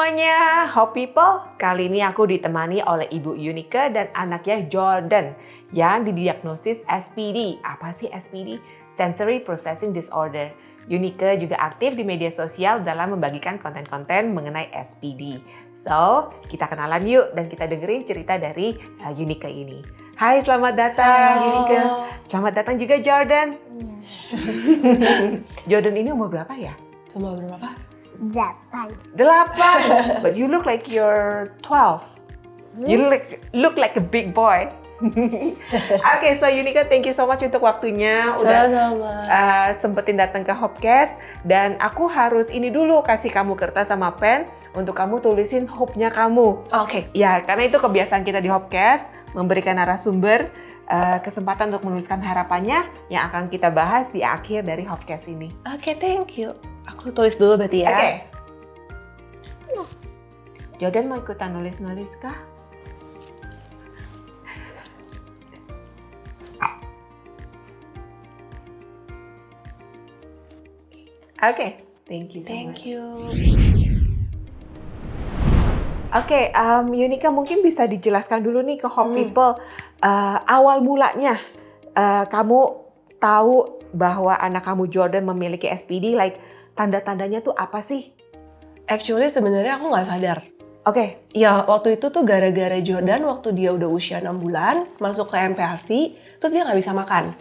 semuanya, Hope People. Kali ini aku ditemani oleh Ibu Yunika dan anaknya Jordan yang didiagnosis SPD. Apa sih SPD? Sensory Processing Disorder. Yunika juga aktif di media sosial dalam membagikan konten-konten mengenai SPD. So, kita kenalan yuk dan kita dengerin cerita dari Yunika ini. Hai, selamat datang Yunika. Selamat datang juga Jordan. Jordan ini umur berapa ya? Umur berapa? 8. 8. But you look like you're 12. You look like a big boy. Okay, so Yunika, thank you so much untuk waktunya. Udah sempetin datang ke Hopecast. Dan aku harus ini dulu kasih kamu kertas sama pen untuk kamu tulisin hope-nya kamu. Oke. Ya, karena itu kebiasaan kita di Hopecast, memberikan narasumber kesempatan untuk menuliskan harapannya yang akan kita bahas di akhir dari Hopecast ini. Oke, thank you. Aku tulis dulu berarti ya. Oke. Jordan mau ikutan nulis-nulis kah? Oke, thank you so much. Thank you. Oke, Yunika mungkin bisa dijelaskan dulu nih ke Hope People awal mulanya kamu tahu bahwa anak kamu Jordan memiliki SPD, like tanda-tandanya tuh apa sih? Actually sebenarnya aku nggak sadar. Oke. Ya waktu itu tuh gara-gara Jordan waktu dia udah usia 6 bulan masuk ke MPASI, terus dia nggak bisa makan.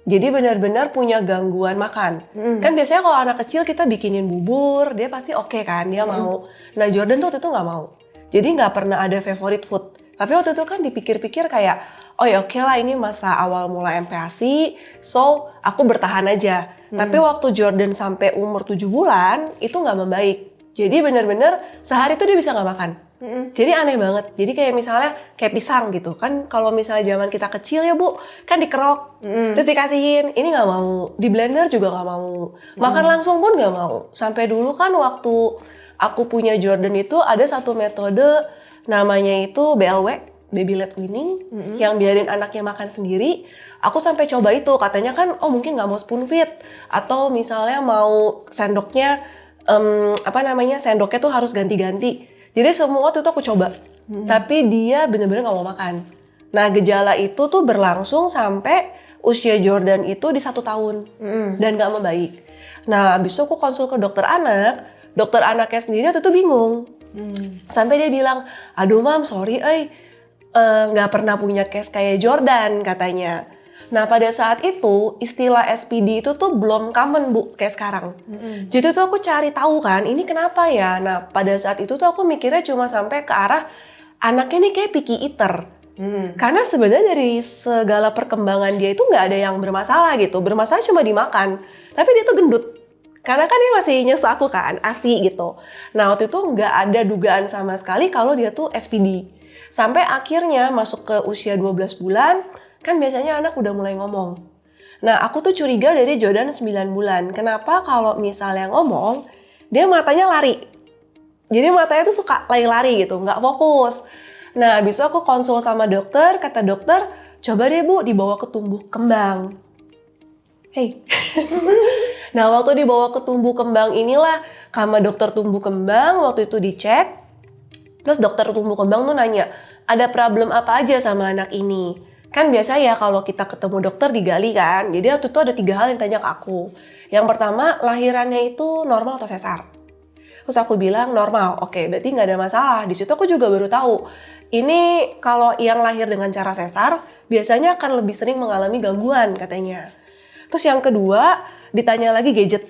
Jadi benar-benar punya gangguan makan. Kan biasanya kalau anak kecil kita bikinin bubur, dia pasti oke kan, dia mau. Nah Jordan tuh waktu itu nggak mau. Jadi nggak pernah ada favorite food. Tapi waktu itu kan dipikir-pikir kayak, oh ya oke lah ini masa awal mula MPASI, so aku bertahan aja. Tapi waktu Jordan sampai umur 7 bulan, itu nggak membaik. Jadi benar-benar sehari itu dia bisa nggak makan. Jadi aneh banget. Jadi kayak misalnya kayak pisang gitu kan, kalau misalnya zaman kita kecil ya Bu, kan dikerok, terus dikasihin, ini nggak mau, di blender juga nggak mau, makan langsung pun nggak mau. Sampai dulu kan waktu aku punya Jordan itu ada satu metode namanya itu BLW, Baby Led Weaning, yang biarin anaknya makan sendiri. Aku sampai coba itu, katanya kan oh mungkin nggak mau spoon feed, atau misalnya mau sendoknya, sendoknya tuh harus ganti-ganti. Jadi semua waktu itu aku coba, tapi dia bener-bener nggak mau makan. Nah gejala itu tuh berlangsung sampai usia Jordan itu di 1 tahun, dan nggak membaik. Nah abis itu aku konsul ke dokter anaknya sendiri waktu itu bingung. Sampai dia bilang, aduh mam sorry nggak pernah punya case kayak Jordan katanya. Nah pada saat itu istilah SPD itu tuh belum common Bu kayak sekarang. Jadi tuh aku cari tahu kan ini kenapa ya. Nah pada saat itu tuh aku mikirnya cuma sampai ke arah anaknya nih kayak picky eater. Karena sebenarnya dari segala perkembangan dia itu nggak ada yang bermasalah gitu. Bermasalah cuma dimakan. Tapi dia tuh gendut. Karena kan dia masih nyusu aku kan, ASI gitu. Nah waktu itu nggak ada dugaan sama sekali kalau dia tuh SPD. Sampai akhirnya masuk ke usia 12 bulan, kan biasanya anak udah mulai ngomong. Nah aku tuh curiga dari Jordan 9 bulan. Kenapa kalau misalnya ngomong, dia matanya lari. Jadi matanya tuh suka lari-lari gitu, nggak fokus. Nah abis itu aku konsul sama dokter, kata dokter, coba deh Bu dibawa ke tumbuh kembang. Hey. Nah waktu dibawa ke tumbuh kembang inilah sama dokter tumbuh kembang waktu itu dicek. Terus dokter tumbuh kembang tuh nanya, ada problem apa aja sama anak ini? Kan biasa ya kalau kita ketemu dokter digali kan. Jadi waktu itu ada 3 hal yang tanya ke aku. Yang pertama, lahirannya itu normal atau sesar? Terus aku bilang normal, oke berarti nggak ada masalah. Di situ aku juga baru tahu, ini kalau yang lahir dengan cara sesar, biasanya akan lebih sering mengalami gangguan katanya. Terus yang kedua, ditanya lagi gadget.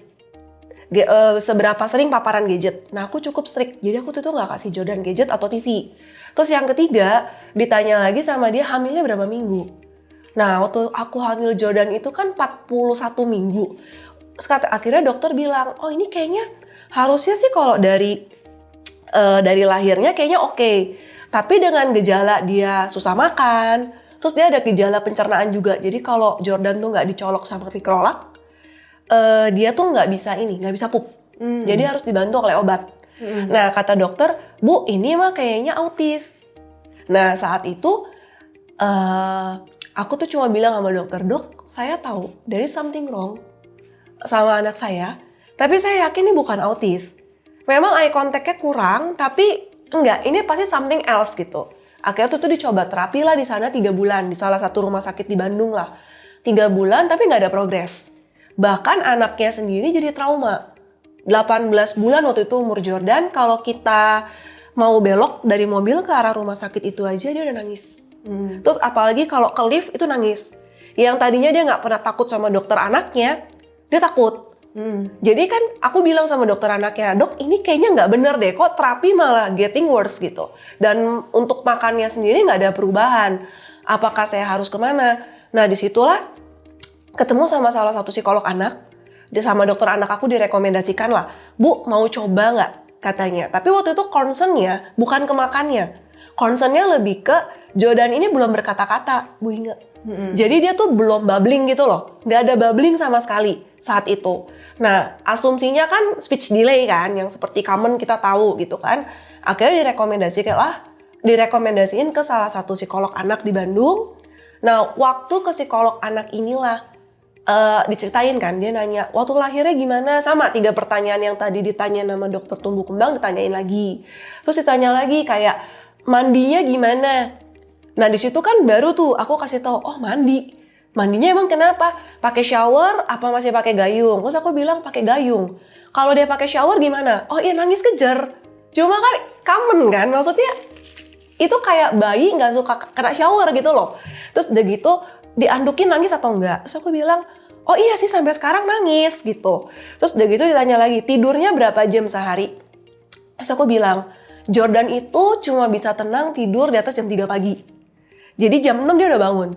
Seberapa sering paparan gadget. Nah aku cukup strict, jadi aku tuh nggak kasih Jordan gadget atau TV. Terus yang ketiga, ditanya lagi sama dia hamilnya berapa minggu. Nah waktu aku hamil Jordan itu kan 41 minggu. Terus akhirnya dokter bilang, oh ini kayaknya harusnya sih kalau dari lahirnya kayaknya oke. Tapi dengan gejala dia susah makan, terus dia ada gejala pencernaan juga. Jadi kalau Jordan tuh nggak dicolok sama Vicrolak, dia tuh nggak bisa pup. Jadi harus dibantu oleh obat. Nah kata dokter, Bu ini mah kayaknya autis. Nah saat itu aku tuh cuma bilang sama dokter, dok saya tahu there is something wrong sama anak saya, tapi saya yakin ini bukan autis. memang eye contact-nya kurang, tapi enggak, ini pasti something else gitu. Akhirnya tuh dicoba terapi lah di sana 3 bulan, di salah satu rumah sakit di Bandung lah. 3 bulan tapi nggak ada progres. Bahkan anaknya sendiri jadi trauma. 18 bulan waktu itu umur Jordan, kalau kita mau belok dari mobil ke arah rumah sakit itu aja dia udah nangis. Terus apalagi kalau ke lift itu nangis. Yang tadinya dia nggak pernah takut sama dokter anaknya, dia takut. Jadi kan aku bilang sama dokter anaknya, dok ini kayaknya nggak bener deh, kok terapi malah getting worse gitu. Dan untuk makannya sendiri nggak ada perubahan. Apakah saya harus kemana? Nah disitulah ketemu sama salah satu psikolog anak. Dia sama dokter anak aku direkomendasikan lah, Bu mau coba nggak katanya. Tapi waktu itu concernnya bukan ke makannya. Concernnya lebih ke Jordan ini belum berkata-kata, Bu Inge. Jadi dia tuh belum babbling gitu loh. Nggak ada babbling sama sekali saat itu. Nah, asumsinya kan speech delay kan, yang seperti common kita tahu gitu kan. Akhirnya direkomendasiin ke salah satu psikolog anak di Bandung. Nah, waktu ke psikolog anak inilah diceritain kan, dia nanya, waktu lahirnya gimana? Sama 3 pertanyaan yang tadi ditanya nama dokter tumbuh kembang ditanyain lagi. Terus ditanya lagi kayak, mandinya gimana? Nah, di situ kan baru tuh aku kasih tahu, oh mandi. Mandinya emang kenapa? Pakai shower apa masih pakai gayung? Terus aku bilang pakai gayung. Kalau dia pakai shower gimana? Oh iya nangis kejer. Cuma kan common kan, maksudnya itu kayak bayi nggak suka kena shower gitu loh. Terus udah gitu diandukin nangis atau enggak? Terus aku bilang, oh iya sih sampai sekarang nangis gitu. Terus udah gitu ditanya lagi, tidurnya berapa jam sehari? Terus aku bilang, Jordan itu cuma bisa tenang tidur di atas jam 3 pagi. Jadi jam 6 dia udah bangun.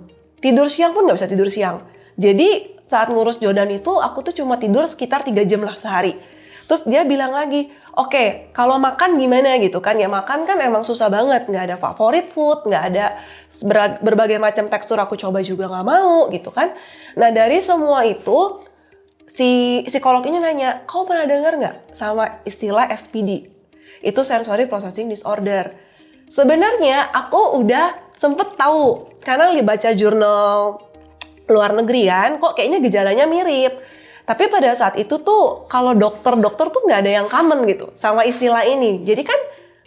Tidur siang pun nggak bisa tidur siang. Jadi saat ngurus Jordan itu aku tuh cuma tidur sekitar 3 jam lah sehari. Terus dia bilang lagi, oke, kalau makan gimana gitu kan? Ya makan kan emang susah banget, nggak ada favorit food, nggak ada berbagai macam tekstur aku coba juga nggak mau gitu kan. Nah dari semua itu, si psikolog ini nanya, kau pernah dengar nggak sama istilah SPD? Itu Sensory Processing Disorder. Sebenarnya aku udah sempet tahu, karena lagi baca jurnal luar negeri kan, kok kayaknya gejalanya mirip. Tapi pada saat itu tuh, kalau dokter-dokter tuh nggak ada yang common gitu sama istilah ini. Jadi kan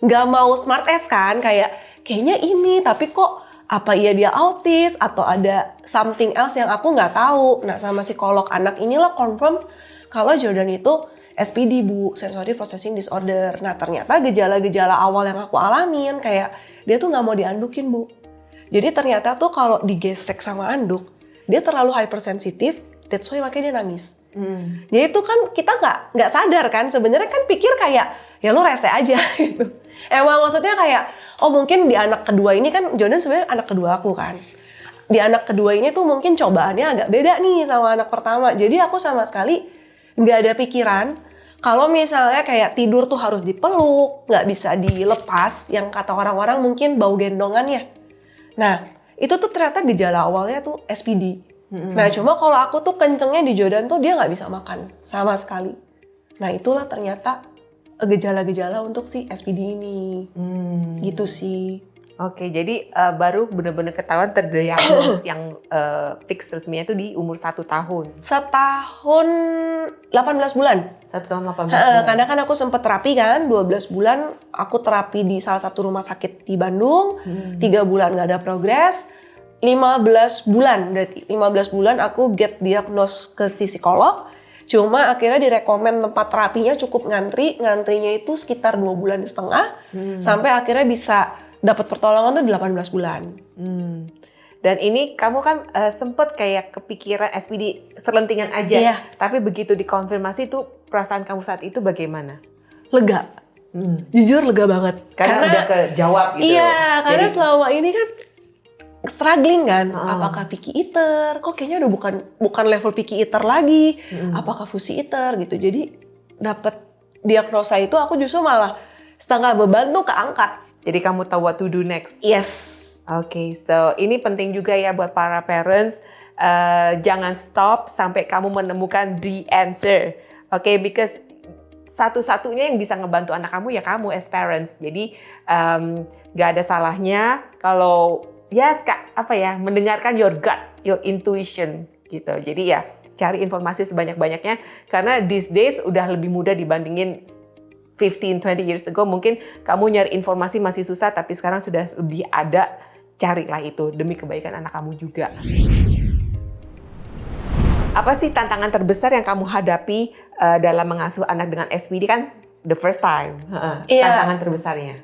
nggak mau smart ass kan, kayaknya ini, tapi kok apa iya dia autis atau ada something else yang aku nggak tahu. Nah sama psikolog anak inilah confirm kalau Jordan itu SPD Bu, Sensory Processing Disorder. Nah ternyata gejala-gejala awal yang aku alamin kayak dia tuh nggak mau diandukin Bu. Jadi ternyata tuh kalau digesek sama anduk, dia terlalu hypersensitif, that's why makanya dia nangis. Jadi itu kan kita nggak sadar kan, sebenarnya kan pikir kayak ya lu rese aja gitu. Emang maksudnya kayak oh mungkin di anak kedua ini kan Jordan sebenarnya anak kedua aku kan. Di anak kedua ini tuh mungkin cobaannya agak beda nih sama anak pertama. Jadi aku sama sekali nggak ada pikiran kalau misalnya kayak tidur tuh harus dipeluk, nggak bisa dilepas, yang kata orang-orang mungkin bau gendongannya. Nah itu tuh ternyata gejala awalnya tuh SPD. Nah cuma kalau aku tuh kencengnya di Jordan tuh dia nggak bisa makan sama sekali. Nah itulah ternyata gejala-gejala untuk si SPD ini. Gitu sih. Oke, jadi baru benar-benar ketahuan terdiagnos yang fix resminya itu di umur 1 tahun. 1 tahun 18 bulan. 1 tahun 18 bulan. Karena kan aku sempat terapi kan, 12 bulan aku terapi di salah satu rumah sakit di Bandung, 3 bulan nggak ada progres, 15 bulan berarti, 15 bulan aku get diagnos ke si psikolog, cuma akhirnya direkomen tempat terapinya cukup ngantrinya itu sekitar 2,5 bulan, sampai akhirnya bisa dapat pertolongan tuh 18 bulan. Dan ini kamu kan sempet kayak kepikiran SPD selentingan aja, Iya. tapi begitu dikonfirmasi tuh perasaan kamu saat itu bagaimana? Lega. Jujur lega banget. Karena udah kejawab gitu. Iya, karena Jadi, selama ini kan struggling kan, apakah picky eater? Kok kayaknya udah bukan level picky eater lagi. Apakah fussy eater gitu. Jadi dapat diagnosa itu aku justru malah setengah beban tuh keangkat. Jadi kamu tahu what to do next. Yes. Oke, so ini penting juga ya buat para parents. Jangan stop sampai kamu menemukan the answer. Oke, because satu-satunya yang bisa ngebantu anak kamu ya kamu as parents. Jadi gak ada salahnya kalau mendengarkan your gut, your intuition gitu. Jadi ya cari informasi sebanyak-banyaknya karena these days udah lebih mudah dibandingin 15-20 years ago mungkin kamu nyari informasi masih susah, tapi sekarang sudah lebih ada, carilah itu demi kebaikan anak kamu juga. Apa sih tantangan terbesar yang kamu hadapi dalam mengasuh anak dengan SPD kan the first time? Tantangan terbesarnya?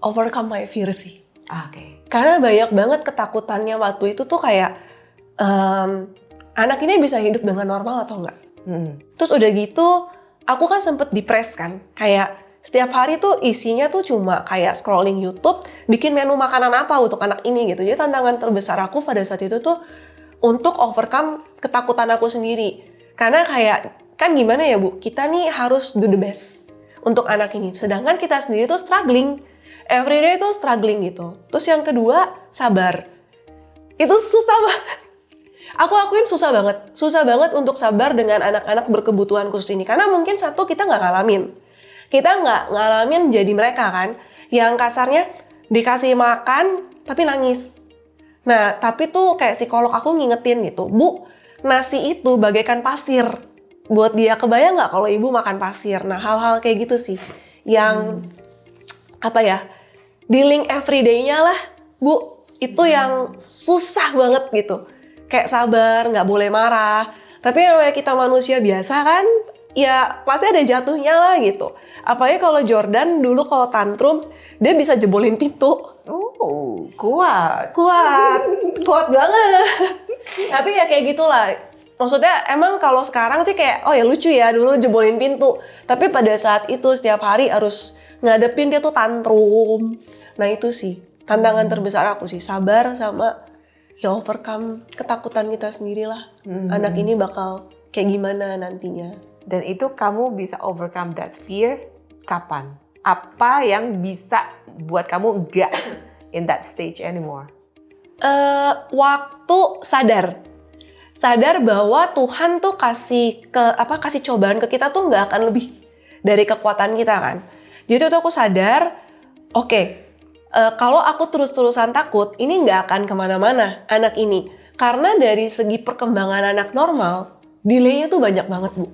Overcome my fear sih. Oke. Karena banyak banget ketakutannya waktu itu tuh kayak anak ini bisa hidup dengan normal atau enggak. Terus udah gitu aku kan sempet depres kan, kayak setiap hari tuh isinya tuh cuma kayak scrolling YouTube, bikin menu makanan apa untuk anak ini gitu. Jadi tantangan terbesar aku pada saat itu tuh untuk overcome ketakutan aku sendiri. Karena kayak, kan gimana ya Bu, kita nih harus do the best untuk anak ini. Sedangkan kita sendiri tuh struggling, everyday tuh struggling gitu. Terus yang kedua, sabar. Itu susah banget. Aku akuin susah banget untuk sabar dengan anak-anak berkebutuhan khusus ini. Karena mungkin satu, kita nggak ngalamin. Kita nggak ngalamin jadi mereka kan, yang kasarnya dikasih makan tapi nangis. Nah, tapi tuh kayak psikolog aku ngingetin gitu, Bu, nasi itu bagaikan pasir. Buat dia, kebayang nggak kalau ibu makan pasir? Nah, hal-hal kayak gitu sih, yang dealing everyday-nya lah, Bu, itu yang susah banget gitu. Kayak sabar, nggak boleh marah. Tapi namanya kita manusia biasa kan, ya pasti ada jatuhnya lah gitu. Apalagi kalau Jordan dulu kalau tantrum, dia bisa jebolin pintu. Kuat Banget. Tapi ya kayak gitulah. Maksudnya emang kalau sekarang sih kayak, oh ya lucu ya dulu jebolin pintu. Tapi pada saat itu setiap hari harus ngadepin dia tuh tantrum. Nah itu sih tantangan terbesar aku sih, sabar sama ya overcome ketakutan kita sendirilah. Anak ini bakal kayak gimana nantinya. Dan itu kamu bisa overcome that fear kapan? Apa yang bisa buat kamu enggak in that stage anymore? Waktu sadar bahwa Tuhan tuh kasih cobaan ke kita tuh nggak akan lebih dari kekuatan kita kan. Jadi itu aku sadar, kalau aku terus-terusan takut, ini nggak akan kemana-mana anak ini. Karena dari segi perkembangan anak normal, delay-nya tuh banyak banget Bu.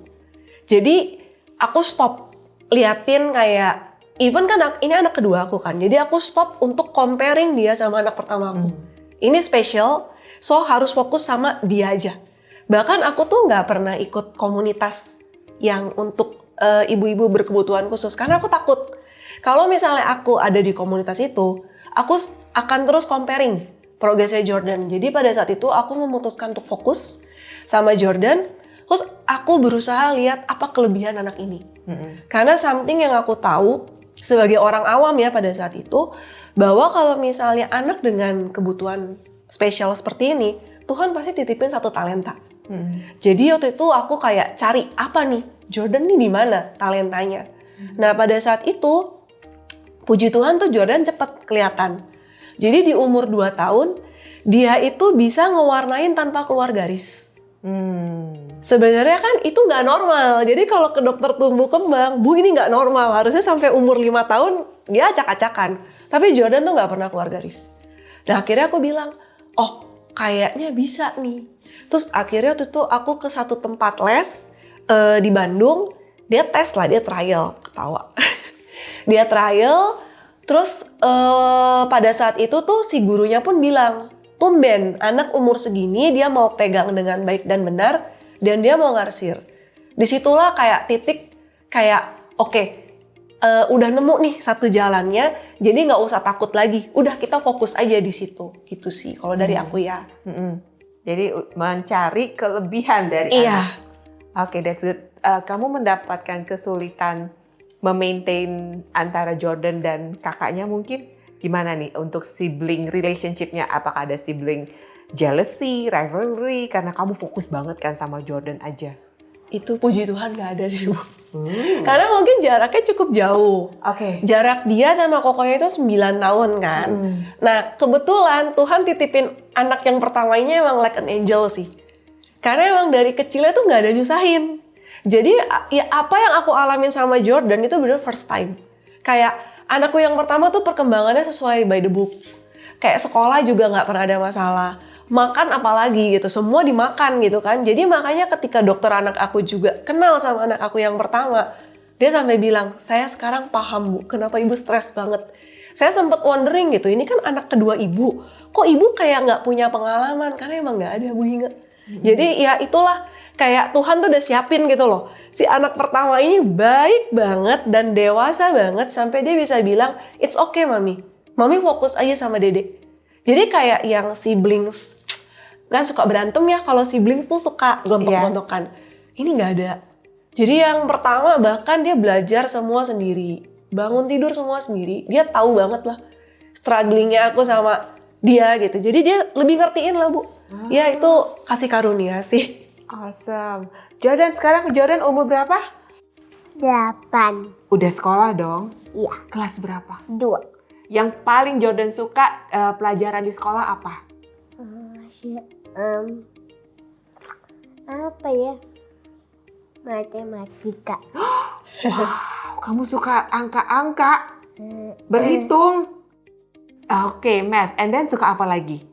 Jadi aku stop liatin kayak, even kan ini anak kedua aku kan, jadi aku stop untuk comparing dia sama anak pertama aku. Ini special, so harus fokus sama dia aja. Bahkan aku tuh nggak pernah ikut komunitas yang untuk ibu-ibu berkebutuhan khusus, karena aku takut. Kalau misalnya aku ada di komunitas itu, aku akan terus comparing progresnya Jordan. Jadi pada saat itu aku memutuskan untuk fokus sama Jordan, terus aku berusaha lihat apa kelebihan anak ini. Karena something yang aku tahu sebagai orang awam ya pada saat itu, bahwa kalau misalnya anak dengan kebutuhan spesial seperti ini, Tuhan pasti titipin satu talenta. Jadi waktu itu aku kayak cari apa nih, Jordan nih di mana talentanya. Nah pada saat itu, puji Tuhan tuh Jordan cepet kelihatan. Jadi di umur 2 tahun, dia itu bisa ngewarnain tanpa keluar garis. Sebenarnya kan itu nggak normal. Jadi kalau ke dokter tumbuh kembang, Bu ini nggak normal. Harusnya sampai umur 5 tahun dia acak-acakan. Tapi Jordan tuh nggak pernah keluar garis. Dan akhirnya aku bilang, oh kayaknya bisa nih. Terus akhirnya waktu itu aku ke satu tempat les di Bandung. Dia tes lah, dia trial. Ketawa. Dia trial. Terus pada saat itu tuh si gurunya pun bilang, tumben anak umur segini dia mau pegang dengan baik dan benar dan dia mau ngarsir. Disitulah kayak titik kayak udah nemu nih satu jalannya, jadi nggak usah takut lagi. Udah kita fokus aja di situ, gitu sih kalau dari aku ya. Jadi mencari kelebihan dari anak. Oke, that's good. Kamu mendapatkan kesulitan memaintain antara Jordan dan kakaknya mungkin? Gimana nih untuk sibling relationship-nya? Apakah ada sibling jealousy, rivalry? Karena kamu fokus banget kan sama Jordan aja. Itu puji Tuhan gak ada sih Bu. Karena mungkin jaraknya cukup jauh. Jarak dia sama kokonya itu 9 tahun kan. Nah kebetulan Tuhan titipin anak yang pertamanya emang like an angel sih. Karena emang dari kecilnya tuh gak ada nyusahin. Jadi ya apa yang aku alamin sama Jordan itu bener first time. Kayak anakku yang pertama tuh perkembangannya sesuai by the book. Kayak sekolah juga gak pernah ada masalah. Makan apalagi gitu, semua dimakan gitu kan. Jadi makanya ketika dokter anak aku juga kenal sama anak aku yang pertama, Dia sampai bilang, saya sekarang paham Bu, kenapa ibu stres banget. Saya sempat wondering gitu, ini kan anak kedua ibu. Kok ibu kayak nggak punya pengalaman? Karena emang nggak ada Bu Inge. Jadi ya itulah, kayak Tuhan tuh udah siapin gitu loh. Si anak pertama ini baik banget dan dewasa banget sampai dia bisa bilang, it's okay Mami. Mami fokus aja sama Dede. Jadi kayak yang siblings, kan suka berantem ya, kalau siblings tuh suka gontok-gontokan. Ini nggak ada. Jadi yang pertama bahkan dia belajar semua sendiri. Bangun tidur semua sendiri. Dia tahu banget lah strugglingnya aku sama dia gitu. Jadi dia lebih ngertiin lah Bu. Ya itu kasih karunia sih. Awesome. Sekarang Jordan umur berapa? 8. Udah sekolah dong? Iya, Kelas berapa? 2. Yang paling Jordan suka pelajaran di sekolah apa? Apa ya? Matematika. Kamu suka angka-angka? Berhitung? Oke, math. And then suka apa lagi?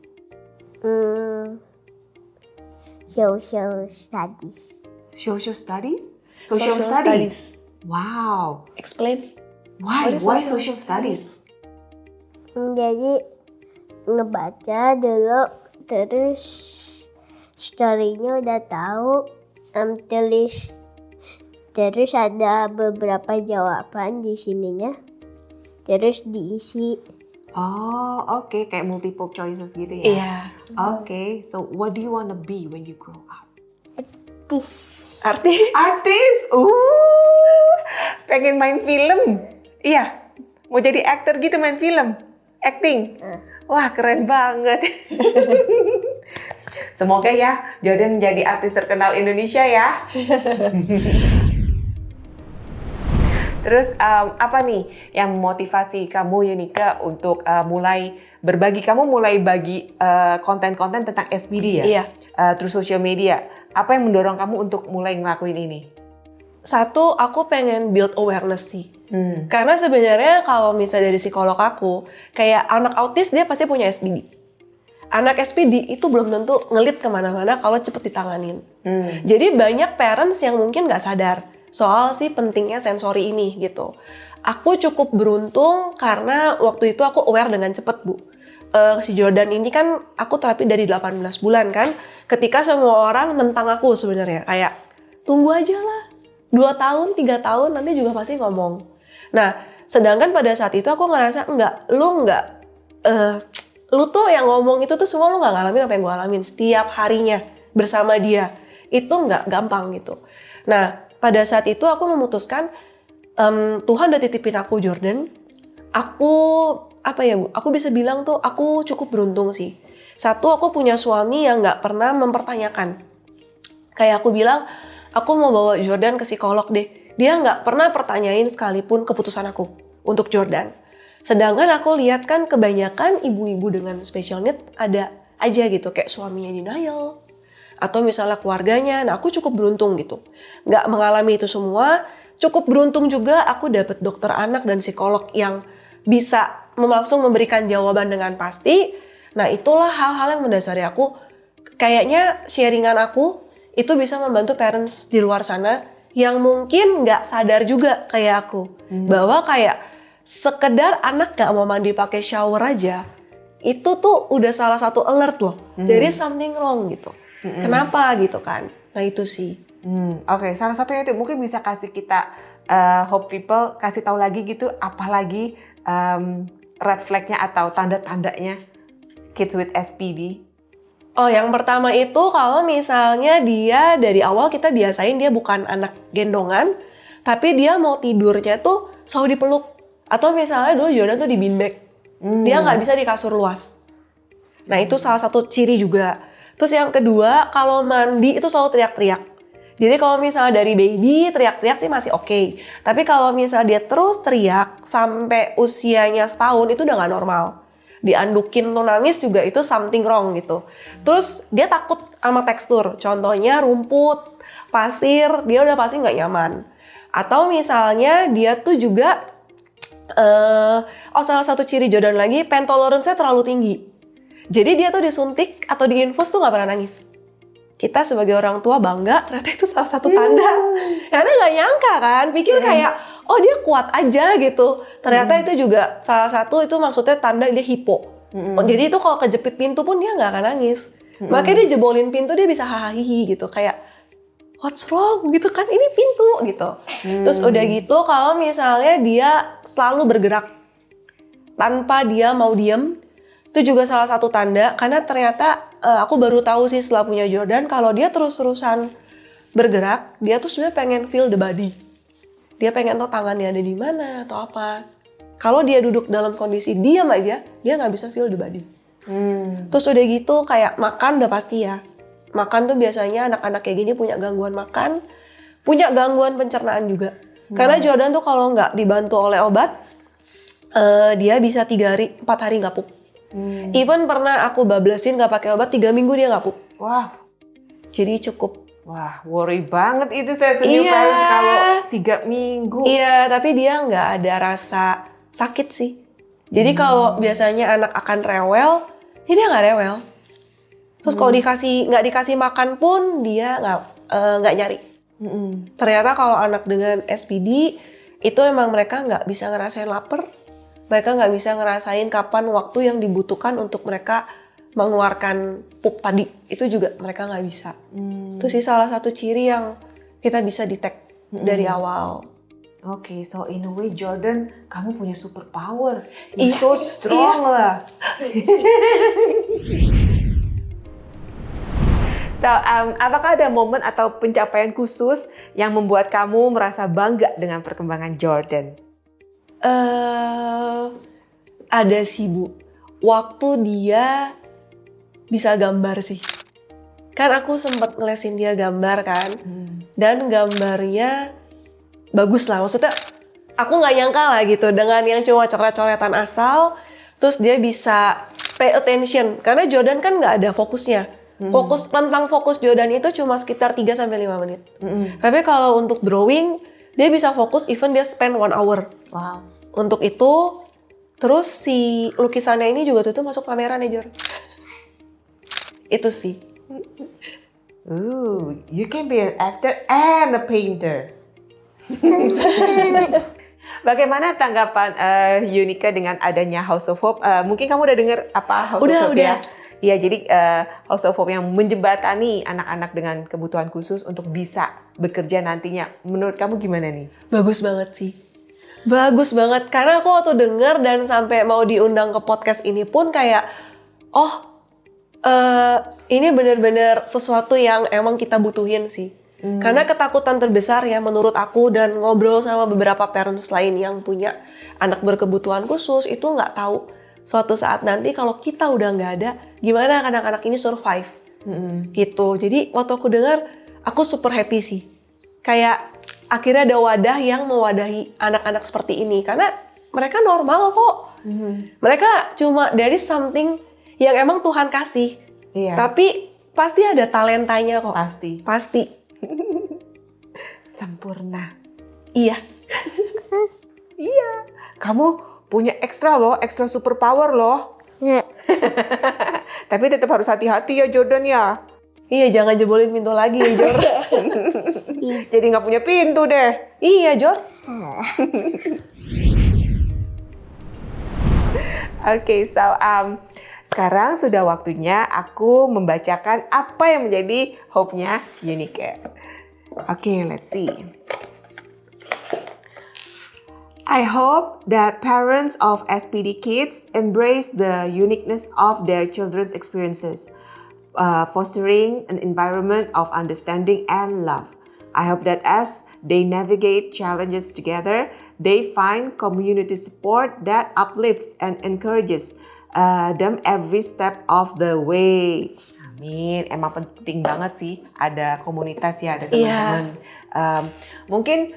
Social studies. Social studies? Social studies. Wow. Explain. Why? What is Why social social studies? Jadi ngebaca dulu, terus story-nya udah tahu, tulis. Terus ada beberapa jawaban di sininya, terus diisi. Oh, oke. Kayak multiple choices gitu ya? Iya. Oke. So, what do you wanna be when you grow up? Tis. Artis. Artis? Pengen main film? Iya. Mau jadi aktor gitu main film? Acting? Wah, keren banget. Semoga ya Jordan jadi artis terkenal Indonesia ya. Terus apa nih yang memotivasi kamu Yunika untuk mulai berbagi? Kamu mulai bagi konten-konten tentang SPD ya? Iya. Through social media. Apa yang mendorong kamu untuk mulai ngelakuin ini? Satu, aku pengen build awareness sih. Karena sebenarnya kalau misalnya dari psikolog aku, kayak anak autis dia pasti punya SPD. Anak SPD itu belum tentu ngelit kemana-mana kalau cepet ditanganin. Jadi banyak parents yang mungkin nggak sadar soal si pentingnya sensori ini gitu. Aku cukup beruntung karena waktu itu aku aware dengan cepet Bu. Si Jordan ini kan aku terapi dari 18 bulan kan. Ketika semua orang nentang aku sebenarnya kayak tunggu aja lah. 2 tahun, 3 tahun nanti juga pasti ngomong. Nah, sedangkan pada saat itu aku ngerasa lu tuh yang ngomong itu tuh semua lu nggak ngalamin apa yang gue alamin setiap harinya bersama dia. Itu nggak gampang gitu. Nah, pada saat itu aku memutuskan Tuhan udah titipin aku Jordan. Aku bisa bilang tuh aku cukup beruntung sih. Satu, aku punya suami yang nggak pernah mempertanyakan. Kayak aku bilang, aku mau bawa Jordan ke psikolog deh. Dia nggak pernah pertanyain sekalipun keputusan aku untuk Jordan. Sedangkan aku lihat kan kebanyakan ibu-ibu dengan special need ada aja gitu. Kayak suaminya denial. Atau misalnya keluarganya. Nah aku cukup beruntung gitu. Nggak mengalami itu semua. Cukup beruntung juga aku dapet dokter anak dan psikolog yang bisa langsung memberikan jawaban dengan pasti. Nah itulah hal-hal yang mendasari aku. Kayaknya sharingan aku itu bisa membantu parents di luar sana yang mungkin nggak sadar juga kayak aku. Bahwa kayak sekedar anak gak mau mandi pakai shower aja, itu tuh udah salah satu alert loh. There is something wrong gitu. Kenapa gitu kan? Nah itu sih. Oke, salah satunya itu mungkin bisa kasih kita Hope People kasih tahu lagi gitu, apalagi red flag-nya atau tanda-tandanya kids with SPD. Oh, yang pertama itu kalau misalnya dia dari awal kita biasain dia bukan anak gendongan, tapi dia mau tidurnya tuh selalu dipeluk. Atau misalnya dulu Jordan tuh di beanbag, dia nggak bisa di kasur luas. Nah itu salah satu ciri juga. Terus yang kedua, kalau mandi itu selalu teriak-teriak. Jadi kalau misalnya dari baby teriak-teriak sih masih oke. Tapi kalau misalnya dia terus teriak sampai usianya setahun itu udah nggak normal. Diandukin tuh nangis juga itu something wrong gitu. Terus dia takut sama tekstur. Contohnya rumput, pasir, dia udah pasti nggak nyaman. Atau misalnya dia tuh juga, salah satu ciri Jordan lagi, pain tolerance-nya terlalu tinggi. Jadi dia tuh disuntik atau diinfus tuh nggak pernah nangis. kita sebagai orang tua bangga ternyata itu salah satu tanda. Karena nggak nyangka kan, pikir kayak oh dia kuat aja gitu. Ternyata itu juga salah satu itu maksudnya tanda dia hipo. Jadi itu kalau kejepit pintu pun dia nggak akan nangis. Makanya dia jebolin pintu dia bisa hahaha gitu kayak what's wrong gitu kan, ini pintu gitu. Terus udah gitu kalau misalnya dia selalu bergerak tanpa dia mau diem, itu juga salah satu tanda. Karena ternyata aku baru tahu sih setelah punya Jordan kalau dia terus-terusan bergerak, dia tuh sebenarnya pengen feel the body. Dia pengen tahu tangannya ada di mana atau apa. Kalau dia duduk dalam kondisi diam aja, dia nggak bisa feel the body. Terus udah gitu kayak makan udah pasti ya. Makan tuh biasanya anak-anak kayak gini punya gangguan makan, punya gangguan pencernaan juga. Karena Jordan tuh kalau nggak dibantu oleh obat, dia bisa 3 hari, 4 hari nggak pup. Even pernah aku bablasin nggak pakai obat 3 minggu dia nggak pup. Wah, Jadi cukup. wah, worry banget itu saya new parents kalau 3 minggu. Iya, tapi dia nggak ada rasa sakit sih. Jadi kalau biasanya anak akan rewel, ya dia nggak rewel. Terus kalau nggak dikasih makan pun dia nggak nyari. Ternyata kalau anak dengan SPD itu emang mereka nggak bisa ngerasain lapar, mereka nggak bisa ngerasain kapan waktu yang dibutuhkan untuk mereka mengeluarkan pup tadi. Itu juga mereka nggak bisa. Itu sih salah satu ciri yang kita bisa detect dari awal. Oke, so in a way Jordan, kamu punya superpower. Iya, So strong lah. So, apakah ada momen atau pencapaian khusus yang membuat kamu merasa bangga dengan perkembangan Jordan? Ada sih Bu, waktu dia bisa gambar sih. Kan aku sempat ngelesin dia gambar kan, dan gambarnya bagus lah. Maksudnya aku nggak nyangka lah gitu dengan yang cuma coret-coretan asal, terus dia bisa pay attention. Karena Jordan kan nggak ada fokusnya. Tentang fokus Jordan itu cuma sekitar 3-5 menit. Tapi kalau untuk drawing, dia bisa fokus even dia spend 1 hour. Wow. Untuk itu, terus si lukisannya ini juga tuh masuk pameran ya Jor. Itu sih. Ooh, you can be an actor and a painter. Bagaimana tanggapan Yunika dengan adanya House of Hope? Mungkin kamu udah dengar apa House of Hope ya? Iya, jadi House of Hope yang menjembatani anak-anak dengan kebutuhan khusus untuk bisa bekerja nantinya. Menurut kamu gimana nih? Bagus banget sih. Bagus banget. Karena aku waktu denger dan sampai mau diundang ke podcast ini pun kayak, ini benar-benar sesuatu yang emang kita butuhin sih. Karena ketakutan terbesar ya menurut aku dan ngobrol sama beberapa parents lain yang punya anak berkebutuhan khusus itu nggak tahu suatu saat nanti kalau kita udah nggak ada, gimana anak-anak ini survive gitu. Jadi waktu aku dengar, aku super happy sih. Kayak akhirnya ada wadah yang mewadahi anak-anak seperti ini karena mereka normal kok. Mereka cuma dari something yang emang Tuhan kasih. Iya. Tapi pasti ada talentanya kok. Pasti. Sempurna. Iya. Iya. Kamu punya ekstra loh, ekstra superpower loh. Ya. Tapi tetap harus hati-hati ya Jordan ya. Iya, jangan jebolin pintu lagi ya Jor. Jadi nggak punya pintu deh. Iya Jor. Oke, so sekarang sudah waktunya aku membacakan apa yang menjadi hope-nya Yunika. Oke, let's see. I hope that parents of SPD kids embrace the uniqueness of their children's experiences, fostering an environment of understanding and love. I hope that as they navigate challenges together, they find community support that uplifts and encourages them every step of the way. Amin. Emang penting banget sih ada komunitas ya, ada teman-teman. Mungkin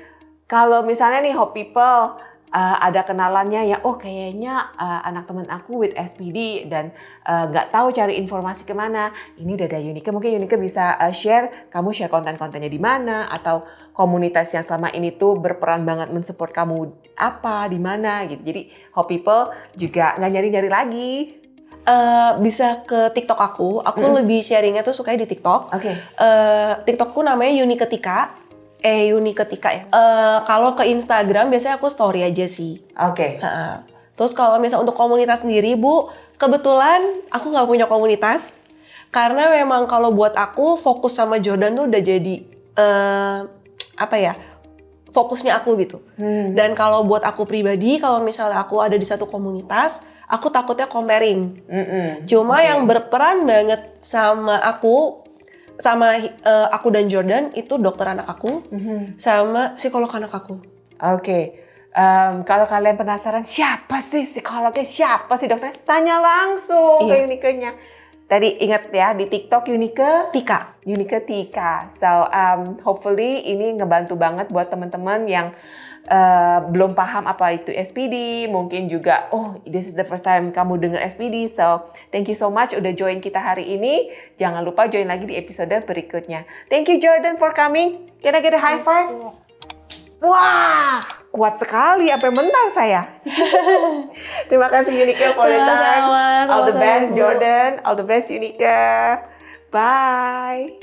kalau misalnya nih Hope People ada kenalannya ya, kayaknya anak teman aku with SPD dan nggak tahu cari informasi kemana. Ini udah ada Yunika, mungkin Yunika bisa share, kamu share konten-kontennya di mana atau komunitas yang selama ini tuh berperan banget mensupport kamu apa, di mana gitu. Jadi Hope People juga nggak nyari-nyari lagi. Bisa ke TikTok aku. Aku lebih sharingnya tuh sukanya di TikTok. Oke. TikTokku namanya Yuni Ketika. Yuni Ketika ya. Kalau ke Instagram biasanya aku story aja sih. Oke. Terus kalau misalnya untuk komunitas sendiri, Bu, kebetulan aku nggak punya komunitas. Karena memang kalau buat aku fokus sama Jordan tuh udah jadi fokusnya aku gitu. Dan kalau buat aku pribadi, kalau misalnya aku ada di satu komunitas, aku takutnya comparing. Cuma yang berperan banget sama aku dan Jordan itu dokter anak aku, sama psikolog anak aku. Oke. Kalau kalian penasaran siapa sih psikolognya, siapa sih dokternya, tanya langsung ke Unikenya. Tadi ingat ya, di TikTok Unike Tika. So hopefully ini ngebantu banget buat teman-teman yang belum paham apa itu SPD. Mungkin juga, this is the first time kamu dengar SPD. So thank you so much udah join kita hari ini. Jangan lupa join lagi di episode berikutnya. Thank you Jordan for coming. Can I get a high five? Wah, kuat sekali, sampai mental saya. Terima kasih Unike for the time. All the best Jordan, all the best Unike. Bye.